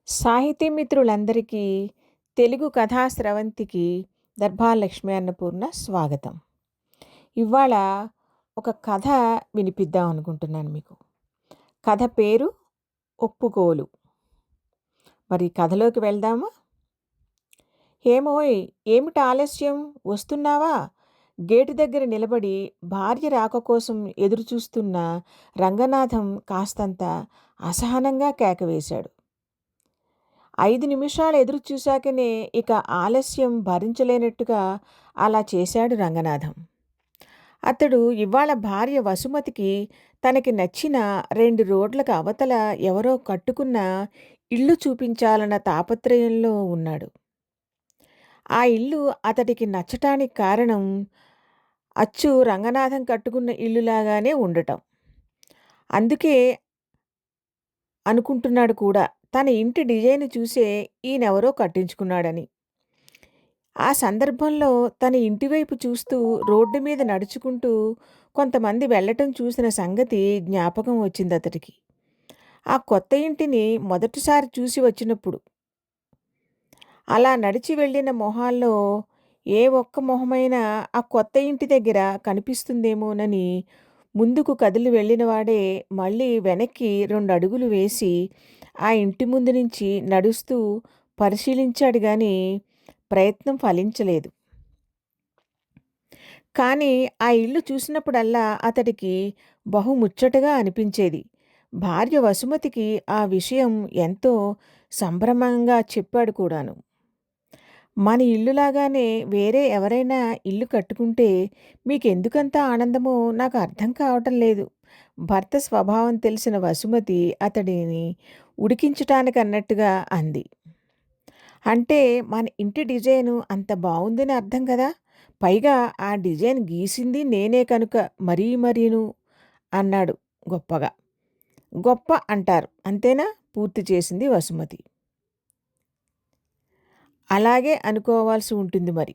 సాహితీ మిత్రులందరికీ తెలుగు కథా స్రవంతికి దర్భాలక్ష్మి అన్నపూర్ణ స్వాగతం. ఇవాళ ఒక కథ వినిపిద్దాం అనుకుంటున్నాను మీకు. కథ పేరు ఒప్పుకోలు. మరి కథలోకి వెళ్దామా? ఏమోయ్, ఏమిటి ఆలస్యం, వస్తున్నావా? గేటు దగ్గర నిలబడి భార్య రాక కోసం ఎదురుచూస్తున్న రంగనాథం కాస్తంత అసహనంగా కేకవేశాడు. 5 నిమిషాలు ఎదురు చూశాకనే ఇక ఆలస్యం భరించలేనట్టుగా అలా చేశాడు రంగనాథం. అతడు ఇవాళ భార్య వసుమతికి తనకి నచ్చిన 2 రోడ్లకు అవతల ఎవరో కట్టుకున్న ఇల్లు చూపించాలన్న తాపత్రయంలో ఉన్నాడు. ఆ ఇల్లు అతడికి నచ్చటానికి కారణం అచ్చు రంగనాథం కట్టుకున్న ఇల్లులాగానే ఉండటం. అందుకే అనుకుంటున్నాడు కూడా తన ఇంటి డిజైన్ చూసే ఈయనెవరో కట్టించుకున్నాడని. ఆ సందర్భంలో తన ఇంటివైపు చూస్తూ రోడ్డు మీద నడుచుకుంటూ కొంతమంది వెళ్ళటం చూసిన సంగతి జ్ఞాపకం వచ్చిందతడికి. ఆ కొత్త ఇంటిని మొదటిసారి చూసి వచ్చినప్పుడు. అలా నడిచి వెళ్ళిన మొహాల్లో ఏ ఒక్క మొహమైనా ఆ కొత్త ఇంటి దగ్గర కనిపిస్తుందేమోనని ముందుకు కదిలి వెళ్ళినవాడే మళ్ళీ వెనక్కి 2 అడుగులు వేసి ఆ ఇంటి ముందు నుంచి నడుస్తూ పరిశీలించాడు గాని ప్రయత్నం ఫలించలేదు. కానీ ఆ ఇల్లు చూసినప్పుడల్లా అతడికి బహుముచ్చటగా అనిపించేది. భార్య వసుమతికి ఆ విషయం ఎంతో సంభ్రమంగా చెప్పాడు కూడాను. మన ఇల్లులాగానే వేరే ఎవరైనా ఇల్లు కట్టుకుంటే మీకెందుకంత ఆనందమో నాకు అర్థం కావటం లేదు. భర్త స్వభావం తెలిసిన వసుమతి అతడిని ఉడికించటానికన్నట్టుగా అంది. అంటే మన ఇంటి డిజైను అంత బావుందని అర్థం కదా! పైగా ఆ డిజైన్ గీసింది నేనే కనుక మరీను అన్నాడు గొప్పగా. గొప్ప అంటారు అంతేనా? పూర్తి చేసింది వసుమతి. అలాగే అనుకోవాల్సి ఉంటుంది మరి.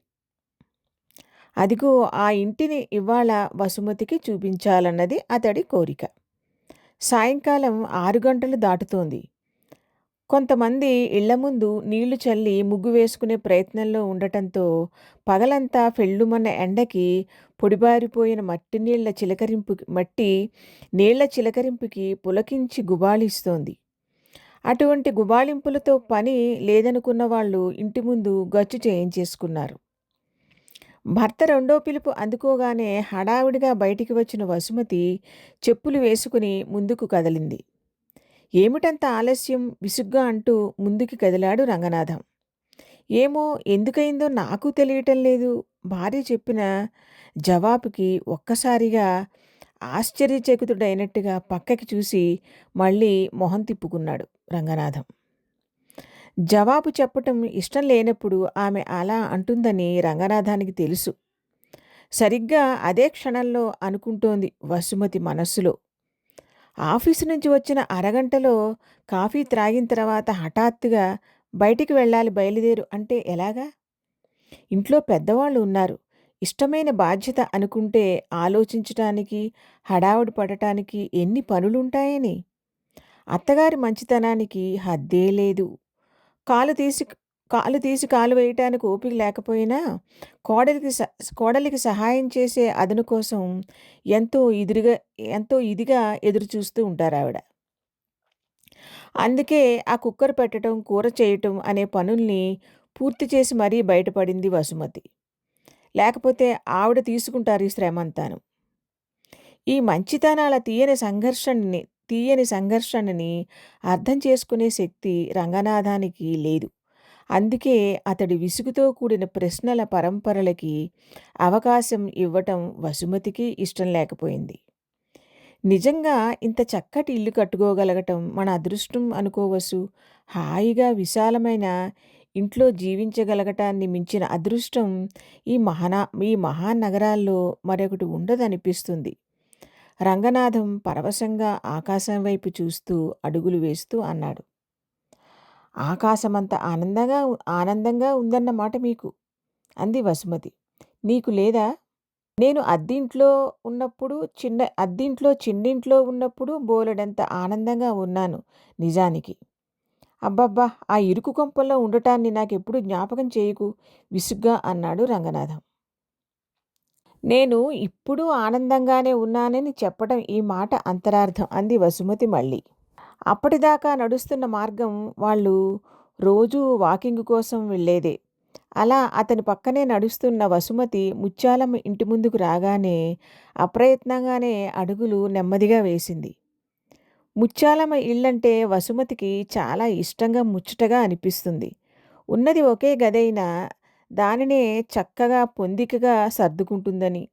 అదిగో ఆ ఇంటిని ఇవాళ వసుమతికి చూపించాలన్నది అతడి కోరిక. సాయంకాలం 6 గంటలు దాటుతోంది. కొంతమంది ఇళ్ల ముందు నీళ్లు చల్లి ముగ్గు వేసుకునే ప్రయత్నంలో ఉండటంతో పగలంతా ఫెళ్ళుమన్న ఎండకి పొడిబారిపోయిన మట్టి నీళ్ల చిలకరింపుకి పులకించి గుబాళిస్తోంది. అటువంటి గుబాళింపులతో పని లేదనుకున్న వాళ్ళు ఇంటి ముందు గచ్చు చేయించేసుకున్నారు. భర్త రెండో పిలుపు అందుకోగానే హడావిడిగా బయటికి వచ్చిన వసుమతి చెప్పులు వేసుకుని ముందుకు కదిలింది. ఏమిటంత ఆలస్యం, విసుగ్గా అంటూ ముందుకి కదిలాడు రంగనాథం. ఏమో ఎందుకయిందో నాకు తెలియటం లేదు. భార్య చెప్పిన జవాబుకి ఒక్కసారిగా ఆశ్చర్యచకితుడైనట్టుగా పక్కకి చూసి మళ్ళీ మొహం తిప్పుకున్నాడు రంగనాథం. జవాబు చెప్పటం ఇష్టం లేనప్పుడు ఆమె అలా అంటుందని రంగనాథానికి తెలుసు. సరిగ్గా అదే క్షణంలో అనుకుంటోంది వసుమతి మనస్సులో. ఆఫీసు నుంచి వచ్చిన అరగంటలో కాఫీ త్రాగిన తర్వాత హఠాత్తుగా బయటికి వెళ్ళాలి, బయలుదేరు అంటే ఎలాగా? ఇంట్లో పెద్దవాళ్ళు ఉన్నారు. ఇష్టమైన బాధ్యత అనుకుంటే ఆలోచించటానికి, హడావుడి పడటానికి ఎన్ని పనులుంటాయని. అత్తగారి మంచితనానికి హద్దే లేదు. కాలు తీసి కాలు వేయటానికి ఓపిక లేకపోయినా కోడలికి సహాయం చేసే అదను కోసం ఎంతో ఎంతో ఇదిగా ఎదురుచూస్తూ ఉంటారావిడ. అందుకే ఆ కుక్కర్ పెట్టడం, కూర చేయటం అనే పనుల్ని పూర్తి చేసి మరీ బయటపడింది వసుమతి. లేకపోతే ఆవిడ తీసుకుంటారు ఈ శ్రమంతాను. ఈ మంచితనాల తీయని సంఘర్షణని అర్థం చేసుకునే శక్తి రంగనాథానికి లేదు. అందుకే అతడి విసుగుతో కూడిన ప్రశ్నల పరంపరలకి అవకాశం ఇవ్వటం వసుమతికి ఇష్టం లేకపోయింది. నిజంగా ఇంత చక్కటి ఇల్లు కట్టుకోగలగటం మన అదృష్టం అనుకోవసు. హాయిగా విశాలమైన ఇంట్లో జీవించగలగటాన్ని మించిన అదృష్టం ఈ మహానగరాల్లో మరొకటి ఉండదనిపిస్తుంది. రంగనాథం పరవశంగా ఆకాశం వైపు చూస్తూ అడుగులు వేస్తూ అన్నాడు. ఆకాశమంత ఆనందంగా ఉందన్నమాట మీకు అంది వసుమతి. నీకు లేదా? నేను చిన్నింట్లో ఉన్నప్పుడు బోలెడంత ఆనందంగా ఉన్నాను నిజానికి. అబ్బబ్బా! ఆ ఇరుకు కొంపల్లో ఉండటాన్ని నాకెప్పుడూ జ్ఞాపకం చేయకు విసుగ్గా అన్నాడు రంగనాథం. నేను ఇప్పుడూ ఆనందంగానే ఉన్నానని చెప్పడం ఈ మాట అంతరార్థం అంది వసుమతి మళ్ళీ. అప్పటిదాకా నడుస్తున్న మార్గం వాళ్ళు రోజూ వాకింగ్ కోసం వెళ్ళేదే. అలా అతని పక్కనే నడుస్తున్న వసుమతి ముత్యాలమ్మ ఇంటి ముందుకు రాగానే అప్రయత్నంగానే అడుగులు నెమ్మదిగా వేసింది. ముత్యాలమ్మ ఇల్లంటే వసుమతికి చాలా ఇష్టంగా ముచ్చటగా అనిపిస్తుంది. ఉన్నది ఒకే గదైనా దానినే చక్కగా పొందికగా సర్దుకుంటుందని.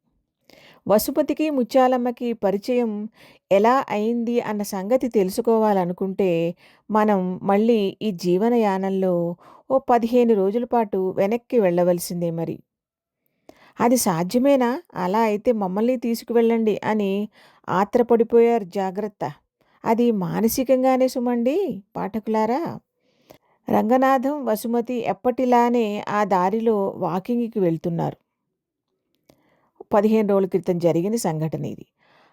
వసుమతికి ముత్యాలమ్మకి పరిచయం ఎలా అయింది అన్న సంగతి తెలుసుకోవాలనుకుంటే మనం మళ్ళీ ఈ జీవనయానంలో ఓ 15 రోజుల పాటు వెనక్కి వెళ్ళవలసిందే మరి. అది సాధ్యమేనా? అలా అయితే మమ్మల్ని తీసుకువెళ్ళండి అని ఆత్రపడిపోయారు జాగ్రత్త. అది మానసికంగానే సుమండి పాఠకులారా. రంగనాథం, వసుమతి ఎప్పటిలానే ఆ దారిలో వాకింగ్‌కి వెళ్తున్నారు. 15 రోజుల క్రితం జరిగిన సంఘటన ఇది.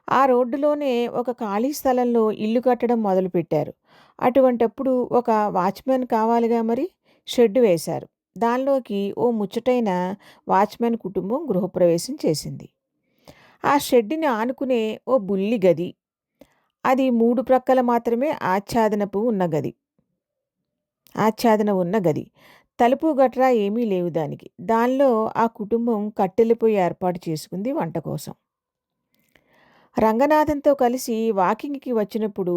ఆ రోడ్డులోనే ఒక ఖాళీ స్థలంలో ఇల్లు కట్టడం మొదలుపెట్టారు. అటువంటప్పుడు ఒక వాచ్‌మెన్ కావాలిగా మరి. షెడ్డు వేశారు. దానిలోకి ఓ ముచ్చటైన వాచ్‌మెన్ కుటుంబం గృహప్రవేశం చేసింది. ఆ షెడ్డుని ఆనుకునే ఓ బుల్లి గది. అది 3 ప్రక్కల మాత్రమే ఆచ్ఛాదన ఉన్న గది. తలుపు గట్రా ఏమీ లేవు దానికి. దానిలో ఆ కుటుంబం కట్టెల పొయ్యి ఏర్పాటు చేసుకుంది వంట కోసం. రంగనాథంతో కలిసి వాకింగ్‌కి వచ్చినప్పుడు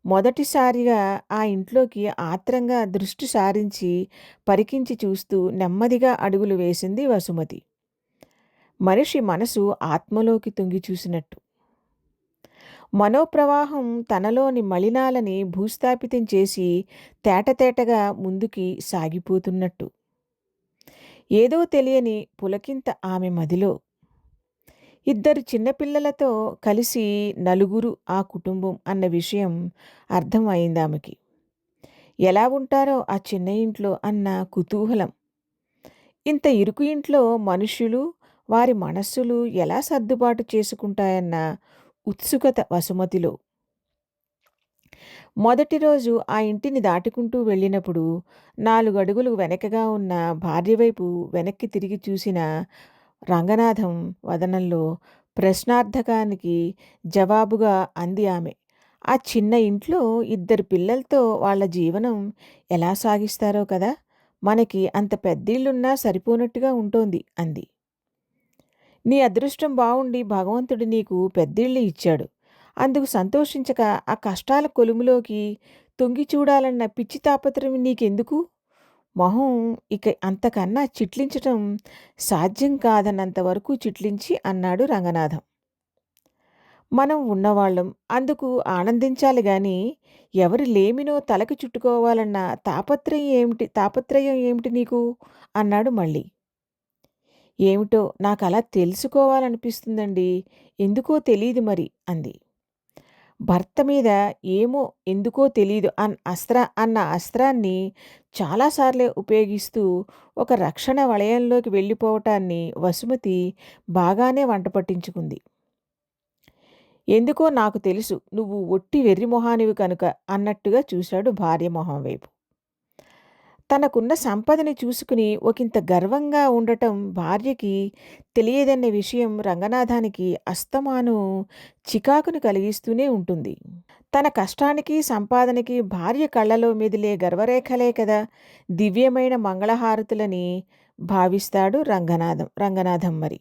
మొదటిసారిగా ఆ ఇంట్లోకి ఆత్రంగా దృష్టి సారించి, పరికించి చూస్తూ నెమ్మదిగా అడుగులు వేసింది వసుమతి. మనిషి మనసు ఆత్మలోకి తొంగి చూసినట్టు. మనోప్రవాహం తనలోని మలినాలని భూస్థాపితం చేసి తేటతేటగా ముందుకి సాగిపోతున్నట్టు. ఏదో తెలియని పులకింత ఆమె మదిలో. ఇద్దరు చిన్నపిల్లలతో కలిసి నలుగురు ఆ కుటుంబం అన్న విషయం అర్థం అయిందామెకి. ఎలా ఉంటారో ఆ చిన్న ఇంట్లో అన్న కుతూహలం. ఇంత ఇరుకు ఇంట్లో మనుష్యులు, వారి మనస్సులు ఎలా సర్దుబాటు చేసుకుంటాయన్న ఉత్సుకత వసుమతిలో. మొదటి రోజు ఆ ఇంటిని దాటుకుంటూ వెళ్ళినప్పుడు 4 అడుగులు వెనకగా ఉన్న భార్య వైపు వెనక్కి తిరిగి చూసిన రంగనాథం వదనంలో ప్రశ్నార్థకానికి జవాబుగా అంది ఆమె. ఆ చిన్న ఇంట్లో ఇద్దరు పిల్లలతో వాళ్ళ జీవనం ఎలా సాగిస్తారో కదా! మనకి అంత పెద్దిల్లున్నా సరిపోనట్టుగా ఉంటోంది అంది. నీ అదృష్టం బావుండి భగవంతుడు నీకు పెద్దిల్లు ఇచ్చాడు. అందుకు సంతోషించక ఆ కష్టాల కొలుములోకి తొంగి చూడాలన్న పిచ్చి తాపత్రయం నీకెందుకు? మొహం ఇక అంతకన్నా చిట్లించటం సాధ్యం కాదన్నంత వరకు చిట్లించి అన్నాడు రంగనాథం. మనం ఉన్నవాళ్ళం. అందుకు ఆనందించాలి గాని, ఎవరి లేమినో తలకి చుట్టుకోవాలన్న తాపత్రయం ఏమిటి నీకు? అన్నాడు మళ్ళీ. ఏమిటో నాకలా తెలుసుకోవాలనిపిస్తుందండి. ఎందుకో తెలీదు మరి అంది. భర్త మీద ఏమో ఎందుకో తెలీదు అన్న అస్త్రాన్ని చాలాసార్లే ఉపయోగిస్తూ ఒక రక్షణ వలయంలోకి వెళ్ళిపోవటాన్ని వసుమతి బాగానే వంట పట్టించుకుంది. ఎందుకో నాకు తెలుసు నువ్వు ఒట్టి వెర్రి మొహానివి కనుక అన్నట్టుగా చూశాడు భార్య మొహం వైపు. తనకున్న సంపదని చూసుకుని ఒకంత గర్వంగా ఉండటం భార్యకి తెలియదన్న విషయం రంగనాథానికి అస్తమాను చికాకును కలిగిస్తూనే ఉంటుంది. తన కష్టానికి, సంపాదనకి భార్య కళ్ళలో మెదిలే గర్వరేఖలే కదా దివ్యమైన మంగళహారతులని భావిస్తాడు రంగనాథం మరి.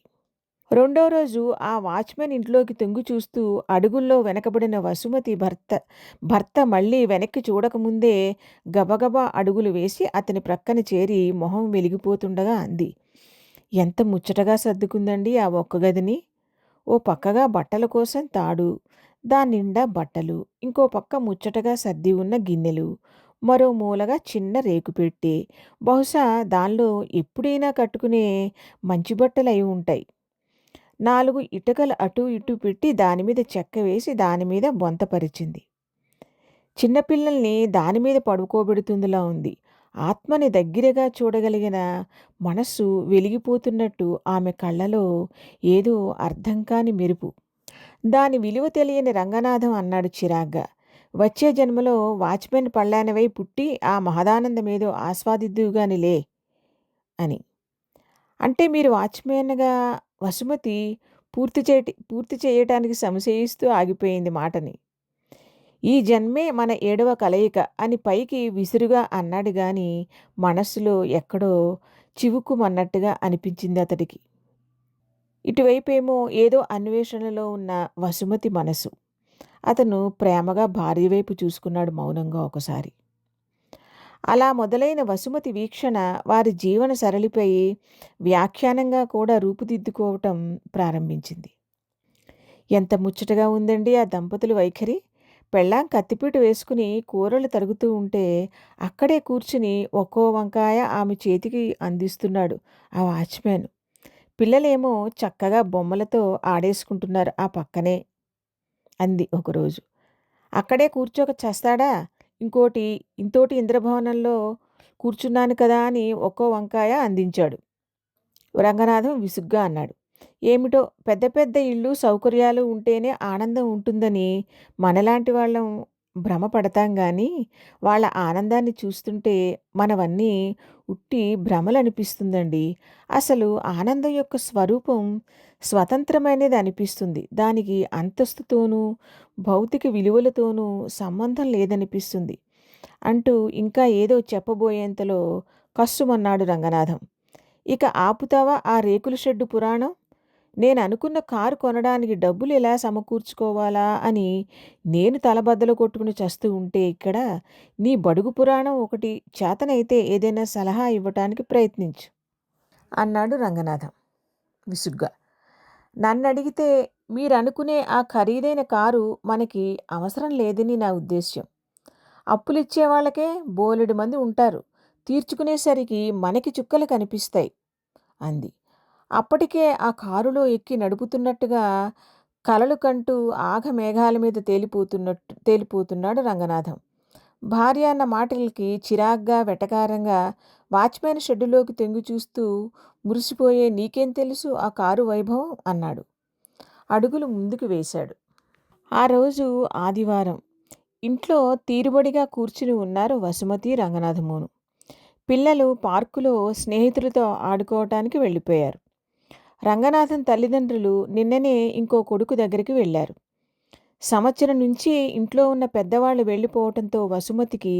రెండో రోజు ఆ వాచ్‌మెన్ ఇంట్లోకి తొంగి చూస్తూ అడుగుల్లో వెనకబడిన వసుమతి భర్త మళ్ళీ వెనక్కి చూడకముందే గబగబా అడుగులు వేసి అతని ప్రక్కన చేరి మొహం వెలిగిపోతుండగా అంది. ఎంత ముచ్చటగా సర్దుకుందండి ఆ ఒక్క గదిని. ఓ పక్కగా బట్టల కోసం తాడు, దాన్నిండా బట్టలు, ఇంకో పక్క ముచ్చటగా సర్ది ఉన్న గిన్నెలు, మరో మూలగా చిన్న రేకుపెట్టె. బహుశా దానిలో ఎప్పుడైనా కట్టుకునే మంచి బట్టలయి ఉంటాయి. 4 ఇటుకలు అటూ ఇటూ పెట్టి దానిమీద చెక్క వేసి దానిమీద బొంత పరిచింది. చిన్నపిల్లల్ని దానిమీద పడుకోబెడుతుందిలా ఉంది. ఆత్మని దగ్గరగా చూడగలిగిన మనస్సు వెలిగిపోతున్నట్టు ఆమె కళ్ళలో ఏదో అర్థం కాని మెరుపు. దాని విలువ తెలియని రంగనాథం అన్నాడు చిరాగ్గా. వచ్చే జన్మలో వాచ్‌మెన్ పళ్ళానివై పుట్టి ఆ మహదానందమేదో ఆస్వాదిద్దువుగానిలే అని. అంటే మీరు వాచ్‌మెన్‌గా వసుమతి పూర్తి చేయటానికి సంశయిస్తూ ఆగిపోయింది మాటని. ఈ జన్మే మన ఏడవ కలయిక అని పైకి విసురుగా అన్నాడు గాని, మనస్సులో ఎక్కడో చివుక్కుమన్నట్టుగా అనిపించింది అతడికి. ఇటువైపేమో ఏదో అన్వేషణలో ఉన్న వసుమతి మనసు. అతను ప్రేమగా భార్య వైపు చూసుకున్నాడు మౌనంగా ఒకసారి. అలా మొదలైన వసుమతి వీక్షణ వారి జీవన సరళిపై వ్యాఖ్యానంగా కూడా రూపుదిద్దుకోవటం ప్రారంభించింది. ఎంత ముచ్చటగా ఉందండి ఆ దంపతుల వైఖరి! పెళ్ళాం కత్తిపీట వేసుకుని కూరలు తరుగుతూ ఉంటే, అక్కడే కూర్చుని ఒక్కో వంకాయ ఆమె చేతికి అందిస్తున్నాడు ఆ వాచ్‌మెన్. పిల్లలేమో చక్కగా బొమ్మలతో ఆడేసుకుంటున్నారు ఆ పక్కనే అంది ఒకరోజు. అక్కడే కూర్చోక చస్తాడా? ఇంతోటి ఇంద్రభవనంలో కూర్చున్నాను కదా అని ఒక్కో వంకాయ అందించాడు. రంగనాథం విసుగ్గా అన్నాడు. ఏమిటో పెద్ద పెద్ద ఇళ్ళు, సౌకర్యాలు ఉంటేనే ఆనందం ఉంటుందని మనలాంటి వాళ్ళం భ్రమ పడతాం గానీ, వాళ్ళ ఆనందాన్ని చూస్తుంటే మనవన్నీ ఉట్టి భ్రమలనిపిస్తుందండి. అసలు ఆనందం యొక్క స్వరూపం స్వతంత్రమైనది అనిపిస్తుంది. దానికి అంతస్తుతోనూ, భౌతిక విలువలతోనూ సంబంధం లేదనిపిస్తుంది అంటూ ఇంకా ఏదో చెప్పబోయేంతలో కస్సుమన్నాడు రంగనాథం. ఇక ఆపుతావా ఆ రేకుల షెడ్డు పురాణం? నేననుకున్న కారు కొనడానికి డబ్బులెలా సమకూర్చుకోవాలా అని నేను తలబద్దలు కొట్టుకుని చస్తూ ఉంటే ఇక్కడ నీ బడుగు పురాణం ఒకటి చేతనైతే ఏదైనా సలహా ఇవ్వటానికి ప్రయత్నించు అన్నాడు రంగనాథం విసుగ్గా. నన్నడిగితే మీరనుకునే ఆ ఖరీదైన కారు మనకి అవసరం లేదని నా ఉద్దేశ్యం. అప్పులిచ్చే వాళ్ళకే బోలెడు మంది ఉంటారు. తీర్చుకునేసరికి మనకి చుక్కలు కనిపిస్తాయి అంది. అప్పటికే ఆ కారులో ఎక్కి నడుపుతున్నట్టుగా కలలు కంటూ ఆఘమేఘాల మీద తేలిపోతున్నాడు రంగనాథం. భార్య అన్న మాటలకి చిరాగ్గా వెటకారంగా వాచ్‌మెన్ షెడ్డులోకి తొంగి చూస్తూ మురిసిపోయే నీకేం తెలుసు ఆ కారు వైభవం అన్నాడు. అడుగులు ముందుకు వేశాడు. ఆ రోజు ఆదివారం. ఇంట్లో తీరుబడిగా కూర్చుని ఉన్నారు వసుమతి, రంగనాథమూను. పిల్లలు పార్కులో స్నేహితులతో ఆడుకోవటానికి వెళ్ళిపోయారు. రంగనాథన్ తల్లిదండ్రులు నిన్ననే ఇంకో కొడుకు దగ్గరికి వెళ్ళారు. సంవత్సరం నుంచి ఇంట్లో ఉన్న పెద్దవాళ్ళు వెళ్ళిపోవటంతో వసుమతికి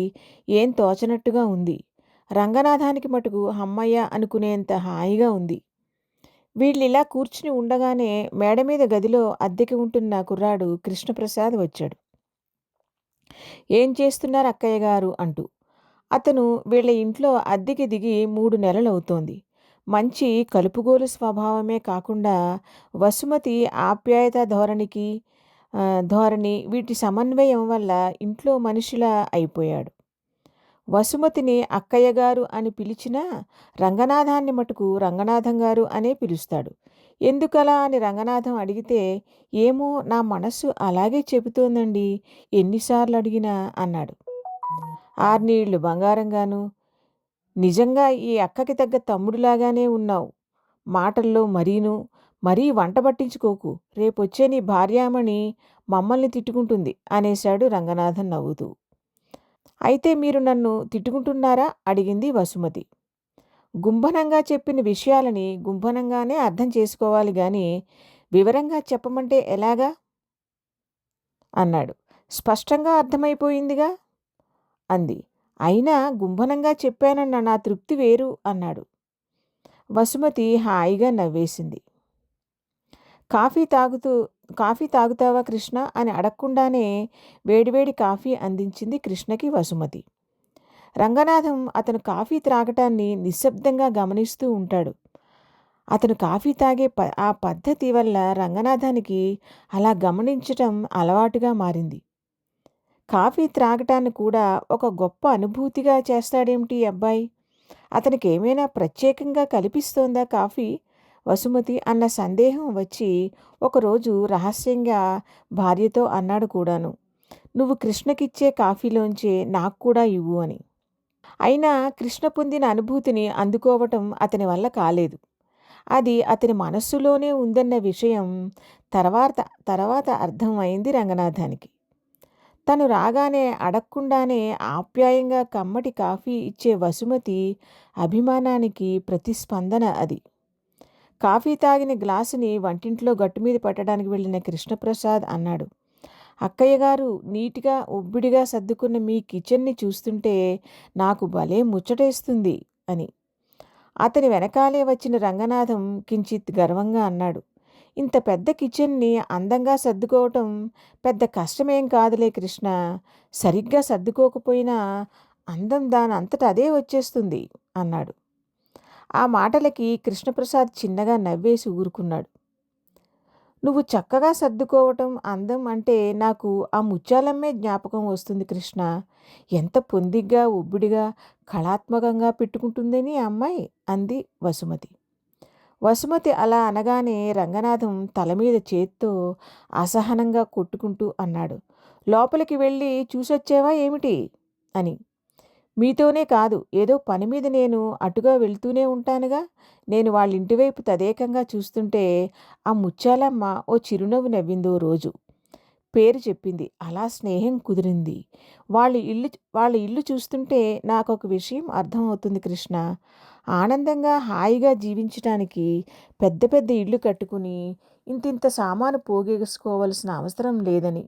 ఏం తోచనట్టుగా ఉంది. రంగనాథానికి మటుకు హమ్మయ్య అనుకునేంత హాయిగా ఉంది. వీళ్ళిలా కూర్చుని ఉండగానే మేడమీద గదిలో అద్దెకి ఉంటున్న కుర్రాడు కృష్ణప్రసాద్ వచ్చాడు. ఏం చేస్తున్నారు అక్కయ్య గారు అంటూ. అతను వీళ్ళ ఇంట్లో అద్దెకి దిగి 3 నెలలవుతోంది. మంచి కలుపుగోలు స్వభావమే కాకుండా వసుమతి ఆప్యాయత ధోరణి వీటి సమన్వయం వల్ల ఇంట్లో మనిషిలా అయిపోయాడు. వసుమతిని అక్కయ్య గారు అని పిలిచినా రంగనాథాన్ని మటుకు రంగనాథం గారు అనే పిలుస్తాడు. ఎందుకలా అని రంగనాథం అడిగితే ఏమో నా మనస్సు అలాగే చెబుతోందండి ఎన్నిసార్లు అడిగినా అన్నాడు. ఆర్నీళ్లు బంగారంగాను. నిజంగా ఈ అక్కకి తగ్గ తమ్ముడిలాగానే ఉన్నావు. మాటల్లో మరీ వంట పట్టించుకోకు. రేపొచ్చే నీ భార్యామణి మమ్మల్ని తిట్టుకుంటుంది అనేశాడు రంగనాథం నవ్వుతూ. అయితే మీరు నన్ను తిట్టుకుంటున్నారా అడిగింది వసుమతి. గుంభనంగా చెప్పిన విషయాలని గుంభనంగానే అర్థం చేసుకోవాలి గాని వివరంగా చెప్పమంటే ఎలాగా అన్నాడు. స్పష్టంగా అర్థమైపోయిందిగా అంది. అయినా గుంభనంగా చెప్పానన్న నా తృప్తి వేరు అన్నాడు. వసుమతి హాయిగా నవ్వేసింది. కాఫీ తాగుతావా కృష్ణ అని అడగకుండానే వేడివేడి కాఫీ అందించింది కృష్ణకి వసుమతి. రంగనాథం అతను కాఫీ త్రాగటాన్ని నిశ్శబ్దంగా గమనిస్తూ ఉంటాడు. అతను కాఫీ తాగే ఆ పద్ధతి వల్ల రంగనాథానికి అలా గమనించటం అలవాటుగా మారింది. కాఫీ త్రాగటాన్ని కూడా ఒక గొప్ప అనుభూతిగా చేస్తాడేమిటి ఈ అబ్బాయి? అతనికేమైనా ప్రత్యేకంగా కల్పిస్తోందా కాఫీ వసుమతి అన్న సందేహం వచ్చి ఒకరోజు రహస్యంగా భార్యతో అన్నాడు కూడాను. నువ్వు కృష్ణకిచ్చే కాఫీలోంచే నాకు కూడా ఇవ్వు అని. అయినా కృష్ణ పొందిన అనుభూతిని అందుకోవటం అతని వల్ల కాలేదు. అది అతని మనస్సులోనే ఉందన్న విషయం తర్వాత అర్థం అయింది రంగనాథానికి. తను రాగానే అడగకుండానే ఆప్యాయంగా కమ్మటి కాఫీ ఇచ్చే వసుమతి అభిమానానికి ప్రతిస్పందన అది. కాఫీ తాగిన గ్లాసుని వంటింట్లో గట్టుమీద పెట్టడానికి వెళ్ళిన కృష్ణప్రసాద్ అన్నాడు, అక్కయ్యగారు నీట్‌గా, ఒబ్బిడిగా సర్దుకున్న మీ కిచెన్‌ని చూస్తుంటే నాకు భలే ముచ్చటేస్తుంది అని. అతని వెనకాలే వచ్చిన రంగనాథం కించిత్ గర్వంగా అన్నాడు, ఇంత పెద్ద కిచెన్ని అందంగా సర్దుకోవటం పెద్ద కష్టమేం కాదులే కృష్ణ. సరిగ్గా సర్దుకోకపోయినా అందం దానంతట అదే వచ్చేస్తుంది అన్నాడు. ఆ మాటలకి కృష్ణప్రసాద్ చిన్నగా నవ్వేసి ఊరుకున్నాడు. నువ్వు చక్కగా సర్దుకోవటం అందం అంటే నాకు ఆ ముత్యాలమ్మే జ్ఞాపకం వస్తుంది కృష్ణ. ఎంత పొందిగ్గా, ఒబ్బిడిగా, కళాత్మకంగా పెట్టుకుంటుందని ఆ అమ్మాయి అంది వసుమతి. వసుమతి అలా అనగానే రంగనాథం తలమీద చేత్తో అసహనంగా కొట్టుకుంటూ అన్నాడు, లోపలికి వెళ్ళి చూసొచ్చావా ఏమిటి అని. మీతోనే కాదు, ఏదో పనిమీద నేను అటుగా వెళ్తూనే ఉంటానుగా. నేను వాళ్ళింటివైపు తదేకంగా చూస్తుంటే ఆ ముత్యాలమ్మ ఓ చిరునవ్వు నవ్విందో రోజు. పేరు చెప్పింది. అలా స్నేహం కుదిరింది. వాళ్ళ ఇల్లు చూస్తుంటే నాకొక విషయం అర్థమవుతుంది కృష్ణ. ఆనందంగా హాయిగా జీవించటానికి పెద్ద పెద్ద ఇళ్ళు కట్టుకుని ఇంతింత సామాను పోగేసుకోవలసిన అవసరం లేదని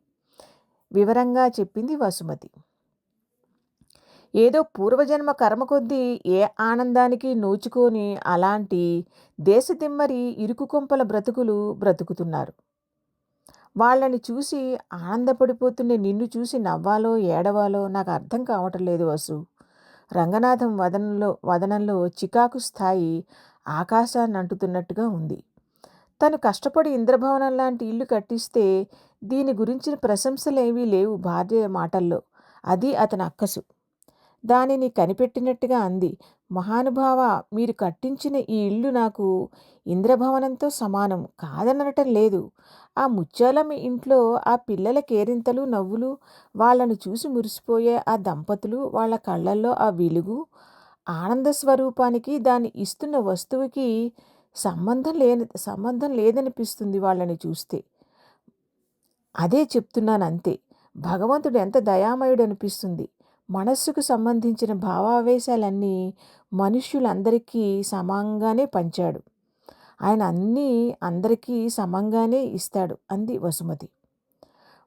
వివరంగా చెప్పింది వసుమతి. ఏదో పూర్వజన్మ కర్మ కొద్దీ ఏ ఆనందానికి నోచుకొని అలాంటి దేశదిమ్మరి ఇరుకు కొంపల బ్రతుకులు బ్రతుకుతున్నారు. వాళ్ళని చూసి ఆనందపడిపోతుండే నిన్ను చూసి నవ్వాలో ఏడవాలో నాకు అర్థం కావటం లేదు వసు. రంగనాథం వదనంలో చికాకు స్థాయి ఆకాశాన్ని అంటుతున్నట్టుగా ఉంది. తను కష్టపడి ఇంద్రభవనం లాంటి ఇల్లు కట్టిస్తే దీని గురించిన ప్రశంసలేవీ లేవు భార్య మాటల్లో. అది అతని అక్కసు. దానిని కనిపెట్టినట్టుగా అంది, మహానుభావ, మీరు కట్టించిన ఈ ఇల్లు నాకు ఇంద్రభవనంతో సమానం కాదనటం లేదు. ఆ ముత్యాలమ్మ ఇంట్లో ఆ పిల్లల కేరింతలు, నవ్వులు, వాళ్ళను చూసి మురిసిపోయే ఆ దంపతులు, వాళ్ళ కళ్ళల్లో ఆ వెలుగు, ఆనంద స్వరూపానికి దాన్ని ఇస్తున్న వస్తువుకి సంబంధం లేదనిపిస్తుంది వాళ్ళని చూస్తే. అదే చెప్తున్నానంతే. భగవంతుడు ఎంత దయామయుడు అనిపిస్తుంది. మనస్సుకు సంబంధించిన భావావేశాలన్నీ మనుష్యులందరికీ సమంగానే పంచాడు. ఆయన అన్నీ అందరికీ సమంగానే ఇస్తాడు అంది వసుమతి.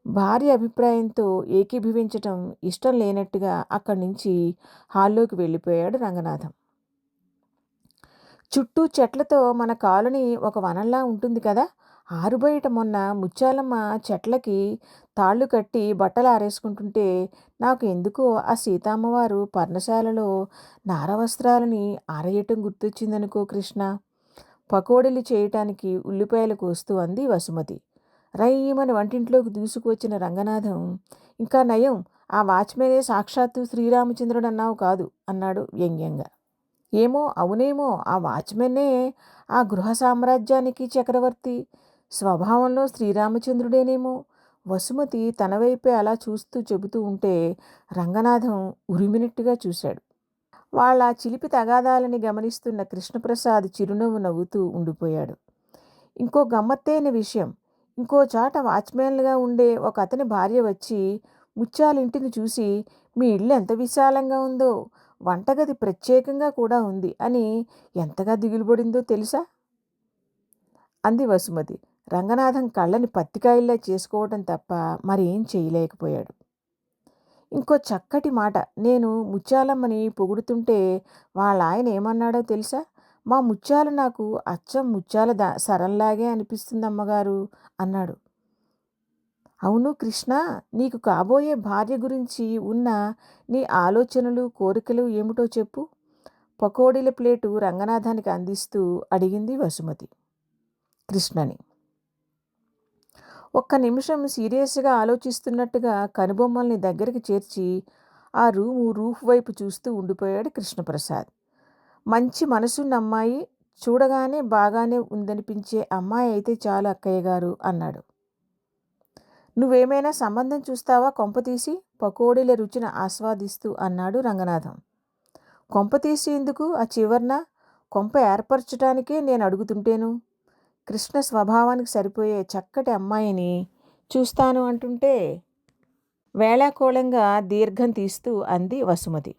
భార్య అభిప్రాయంతో ఏకీభవించటం ఇష్టం లేనట్టుగా అక్కడి నుంచి హాల్లోకి వెళ్ళిపోయాడు రంగనాథం. చుట్టూ చెట్లతో మన కాలనీ ఒక వనంలా ఉంటుంది కదా. ఆరుబయట మొన్న ముత్యాలమ్మ చెట్లకి తాళ్ళు కట్టి బట్టలు ఆరేసుకుంటుంటే నాకు ఎందుకో ఆ సీతమ్మవారు పర్ణశాలలో నారవస్త్రాలని ఆరేయటం గుర్తొచ్చిందనుకో కృష్ణ. పకోడీలు చేయటానికి ఉల్లిపాయలు కోస్తూ అంది వసుమతి. రయ్యమని వంటింట్లోకి దూసుకువచ్చిన రంగనాథం, ఇంకా నయం, ఆ వాచ్మెనే సాక్షాత్తు శ్రీరామచంద్రుడు అన్నావు కాదు అన్నాడు వ్యంగ్యంగా. ఏమో, అవునేమో, ఆ వాచ్మెన్నే ఆ గృహ సామ్రాజ్యానికి చక్రవర్తి. స్వభావంలో శ్రీరామచంద్రుడేనేమో. వసుమతి తన వైపే అలా చూస్తూ చెబుతూ ఉంటే రంగనాథం ఉరిమినట్టుగా చూశాడు. వాళ్ళ చిలిపి తగాదాలని గమనిస్తున్న కృష్ణప్రసాద్ చిరునవ్వు నవ్వుతూ ఉండిపోయాడు. ఇంకో గమ్మత్తైన విషయం, ఇంకో చాట వాచ్మెన్లుగా ఉండే ఒక అతని భార్య వచ్చి ముత్యాలింటిని చూసి, మీ ఇల్లు ఎంత విశాలంగా ఉందో, వంటగది ప్రత్యేకంగా కూడా ఉంది అని ఎంతగా దిగులుపడిందో తెలుసా అంది వసుమతి. రంగనాథం కళ్ళని పత్తికాయల్లా చేసుకోవటం తప్ప మరేం చేయలేకపోయాడు. ఇంకో చక్కటి మాట, నేను ముత్యాలమ్మని పొగుడుతుంటే వాళ్ళ ఆయన ఏమన్నాడో తెలుసా? మా ముత్యాలు నాకు అచ్చం ముత్యాల సరంలాగే అనిపిస్తుంది అమ్మగారు అన్నాడు. అవును కృష్ణ, నీకు కాబోయే భార్య గురించి ఉన్న నీ ఆలోచనలు, కోరికలు ఏమిటో చెప్పు. పకోడీల ప్లేటు రంగనాథానికి అందిస్తూ అడిగింది వసుమతి కృష్ణని. ఒక్క నిమిషం సీరియస్గా ఆలోచిస్తున్నట్టుగా కనుబొమ్మల్ని దగ్గరికి చేర్చి ఆ రూఫ్ వైపు చూస్తూ ఉండిపోయాడు కృష్ణప్రసాద్. మంచి మనసున్న అమ్మాయి, చూడగానే బాగానే ఉందనిపించే అమ్మాయి అయితే చాలు అక్కయ్య గారు అన్నాడు. నువ్వేమైనా సంబంధం చూస్తావా కొంపతీసి? పకోడీల రుచిని ఆస్వాదిస్తూ అన్నాడు రంగనాథం. కొంపతీసి ఎందుకు? ఆ చివర్న కొంప ఏర్పరచటానికే నేను అడుగుతుంటేను. కృష్ణ స్వభావానికి సరిపోయే చక్కటి అమ్మాయిని చూస్తాను అంటుంటే వేళాకోళంగా దీర్ఘం తీస్తూ అంది వసుమతి.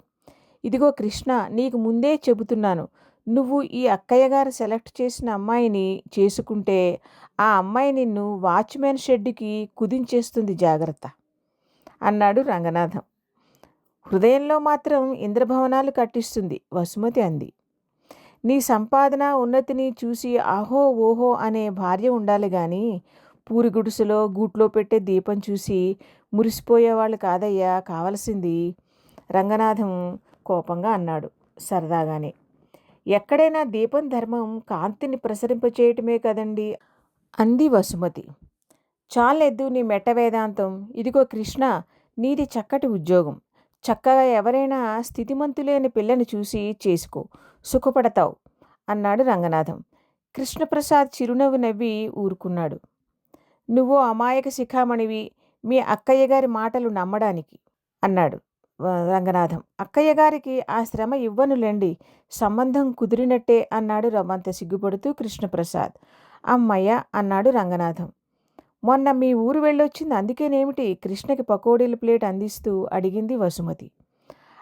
ఇదిగో కృష్ణ, నీకు ముందే చెబుతున్నాను. నువ్వు ఈ అక్కయ్య గారు సెలెక్ట్ చేసిన అమ్మాయిని చేసుకుంటే ఆ అమ్మాయి నిన్ను వాచ్‌మెన్ షెడ్‌కి కుదించేస్తుంది జాగ్రత్త అన్నాడు రంగనాథం. హృదయంలో మాత్రం ఇంద్రభవనాలు కట్టిస్తుంది వసుమతి అంది. నీ సంపాదన ఉన్నతిని చూసి ఆహో ఓహో అనే భార్య ఉండాలి గాని పూరిగుడిసెలో గూట్లో పెట్టే దీపం చూసి మురిసిపోయేవాళ్ళు కాదయ్యా కావలసింది, రంగనాథం కోపంగా అన్నాడు సరదాగానే. ఎక్కడైనా దీపం ధర్మం కాంతిని ప్రసరింపచేయటమే కదండి అంది వసుమతి. చాలెద్దు నీ మెట్ట వేదాంతం. ఇదిగో కృష్ణ, నీది చక్కటి ఉద్యోగం. చక్కగా ఎవరైనా స్థితిమంతులేని పిల్లని చూసి చేసుకో, సుఖపడతావు అన్నాడు రంగనాథం. కృష్ణప్రసాద్ చిరునవ్వు నవ్వి ఊరుకున్నాడు. నువ్వు అమాయక శిఖామణివి మీ అక్కయ్య గారి మాటలు నమ్మడానికి అన్నాడు రంగనాథం. అక్కయ్య గారికి ఆ శ్రమ ఇవ్వనులేండి, సంబంధం కుదిరినట్టే అన్నాడు రవ్వంత సిగ్గుపడుతూ కృష్ణప్రసాద్. అమ్మయ్య అన్నాడు రంగనాథం. మొన్న మీ ఊరు వెళ్ళొచ్చింది అందుకేనేమిటి కృష్ణకి పకోడీల ప్లేట్ అందిస్తూ అడిగింది వసుమతి.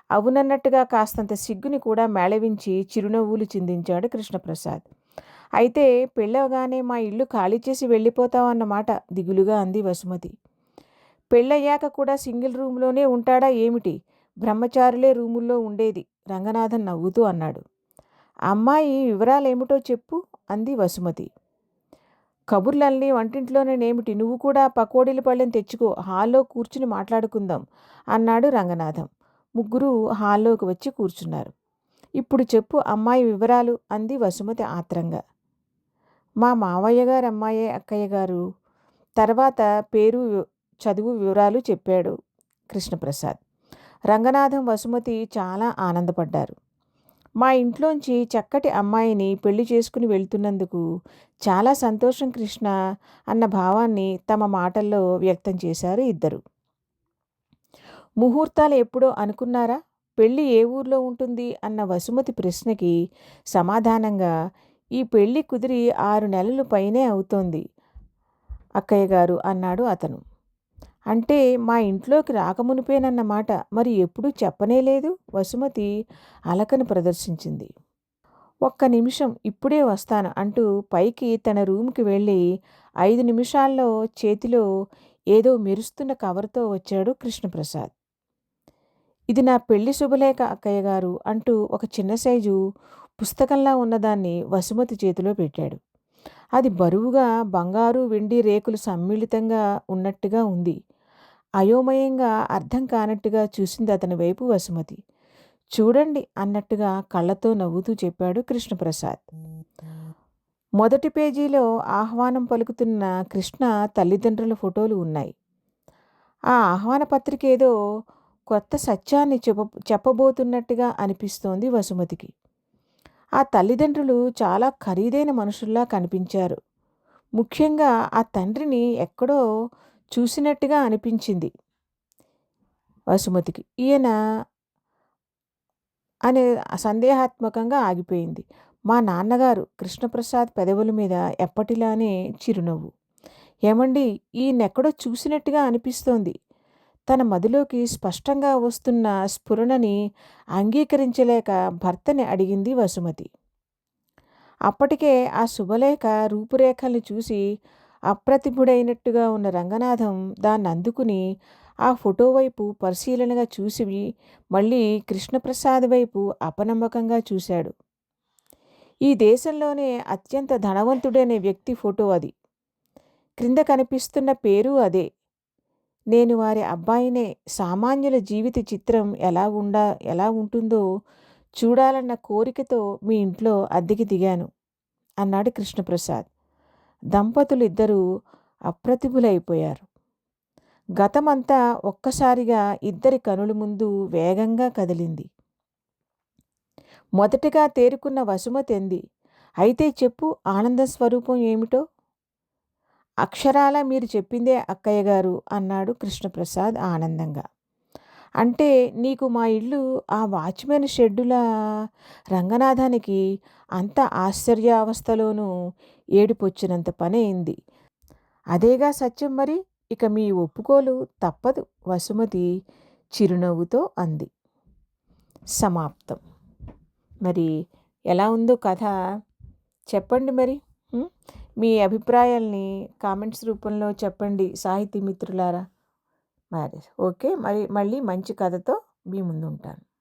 అవునన్నట్టుగా కాస్తంత సిగ్గుని కూడా మేళవించి చిరునవ్వులు చిందించాడు కృష్ణప్రసాద్. అయితే పెళ్ళవగానే మా ఇల్లు ఖాళీ చేసి వెళ్ళిపోతావన్నమాట దిగులుగా అంది వసుమతి. పెళ్ళయ్యాక కూడా సింగిల్ రూమ్లోనే ఉంటాడా ఏమిటి? బ్రహ్మచారులే రూముల్లో ఉండేది రంగనాథన్ నవ్వుతూ అన్నాడు. అమ్మాయి వివరాలేమిటో చెప్పు అంది వసుమతి. కబుర్లన్నీ వంటింట్లోనేమిటి, నువ్వు కూడా పకోడీల పళ్ళెం తెచ్చుకో, హాల్లో కూర్చుని మాట్లాడుకుందాం అన్నాడు రంగనాథం. ముగ్గురు హాల్లోకి వచ్చి కూర్చున్నారు. ఇప్పుడు చెప్పు అమ్మాయి వివరాలు అంది వసుమతి ఆత్రంగా. మా మావయ్య గారు అమ్మాయే అక్కయ్య గారు. తర్వాత పేరు చదువు వివరాలు చెప్పాడు కృష్ణప్రసాద్. రంగనాథం వసుమతి చాలా ఆనందపడ్డారు. మా ఇంట్లోంచి చక్కటి అమ్మాయిని పెళ్లి చేసుకుని వెళ్తున్నందుకు చాలా సంతోషం కృష్ణ అన్న భావాన్ని తమ మాటల్లో వ్యక్తం చేశారు ఇద్దరు. ముహూర్తాలు ఎప్పుడో అనుకున్నారా? పెళ్ళి ఏ ఊర్లో ఉంటుంది అన్న వసుమతి ప్రశ్నకి సమాధానంగా ఈ పెళ్ళి కుదిరి 6 నెలలు పైనే అవుతోంది అక్కయ్య గారు అన్నాడు అతను. అంటే మా ఇంట్లోకి రాకమునిపేనన్నమాట. మరి ఎప్పుడూ చెప్పనేలేదు వసుమతి అలకను ప్రదర్శించింది. ఒక్క నిమిషం ఇప్పుడే వస్తాను అంటూ పైకి తన రూమ్కి వెళ్ళి 5 నిమిషాల్లో చేతిలో ఏదో మెరుస్తున్న కవర్తో వచ్చాడు కృష్ణప్రసాద్. ఇది నా పెళ్లి శుభలేఖ అక్కయ్య గారు అంటూ ఒక చిన్న సైజు పుస్తకంలా ఉన్నదాన్ని వసుమతి చేతిలో పెట్టాడు. అది బరువుగా బంగారు వెండి రేకులు సమ్మిళితంగా ఉన్నట్టుగా ఉంది. అయోమయంగా అర్థం కానట్టుగా చూసింది అతని వైపు వసుమతి. చూడండి అన్నట్టుగా కళ్ళతో నవ్వుతూ చెప్పాడు కృష్ణప్రసాద్. మొదటి పేజీలో ఆహ్వానం పలుకుతున్న కృష్ణ తల్లిదండ్రుల ఫోటోలు ఉన్నాయి. ఆ ఆహ్వాన పత్రిక ఏదో కొత్త సత్యాన్ని చెప్పబోతున్నట్టుగా అనిపిస్తోంది వసుమతికి. ఆ తల్లిదండ్రులు చాలా ఖరీదైన మనుషుల్లా కనిపించారు. ముఖ్యంగా ఆ తండ్రిని ఎక్కడో చూసినట్టుగా అనిపించింది వసుమతికి. ఈయన అనే సందేహాత్మకంగా ఆగిపోయింది. మా నాన్నగారు కృష్ణప్రసాద్ పెదవుల మీద ఎప్పటిలానే చిరునవ్వు. ఏమండి, ఈయనెక్కడో చూసినట్టుగా అనిపిస్తోంది. తన మదిలోకి స్పష్టంగా వస్తున్న స్ఫురణని అంగీకరించలేక భర్తని అడిగింది వసుమతి. అప్పటికే ఆ శుభలేఖ రూపురేఖల్ని చూసి అప్రతిభుడైనట్టుగా ఉన్న రంగనాథం దాన్ని అందుకుని ఆ ఫోటో వైపు పరిశీలనగా చూసి మళ్ళీ కృష్ణప్రసాద్ వైపు అపనమ్మకంగా చూశాడు. ఈ దేశంలోనే అత్యంత ధనవంతుడనే వ్యక్తి ఫోటో అది. క్రింద కనిపిస్తున్న పేరు అదే. నేను వారి అబ్బాయినే. సామాన్యుల జీవిత చిత్రం ఎలా ఉంటుందో చూడాలన్న కోరికతో మీ ఇంట్లో అద్దెకి దిగాను అన్నాడు కృష్ణప్రసాద్. దంపతులిద్దరూ అప్రతిభులైపోయారు. గతమంతా ఒక్కసారిగా ఇద్దరి కనుల ముందు వేగంగా కదిలింది. మొదటగా తేరుకున్న వసుమతి అంది, అయితే చెప్పు ఆనంద స్వరూపం ఏమిటో? అక్షరాలా మీరు చెప్పిందే అక్కయ్య గారు అన్నాడు కృష్ణప్రసాద్ ఆనందంగా. అంటే నీకు మా ఇల్లు ఆ వాచ్మెన్ షెడ్డులా? రంగనాథానికి అంత ఆశ్చర్యావస్థలోనూ ఏడుపొచ్చినంత పని అయింది. అదేగా సత్యం మరి. ఇక మీ ఒప్పుకోలు తప్పదు వసుమతి చిరునవ్వుతో అంది. సమాప్తం. మరి ఎలా ఉందో కథ చెప్పండి మరి. హ్మ్. మీ అభిప్రాయాల్ని కామెంట్స్ రూపంలో చెప్పండి సాహితీ మిత్రులారా. మరి ఓకే. మళ్ళీ మంచి కథతో మీ ముందుంటాను.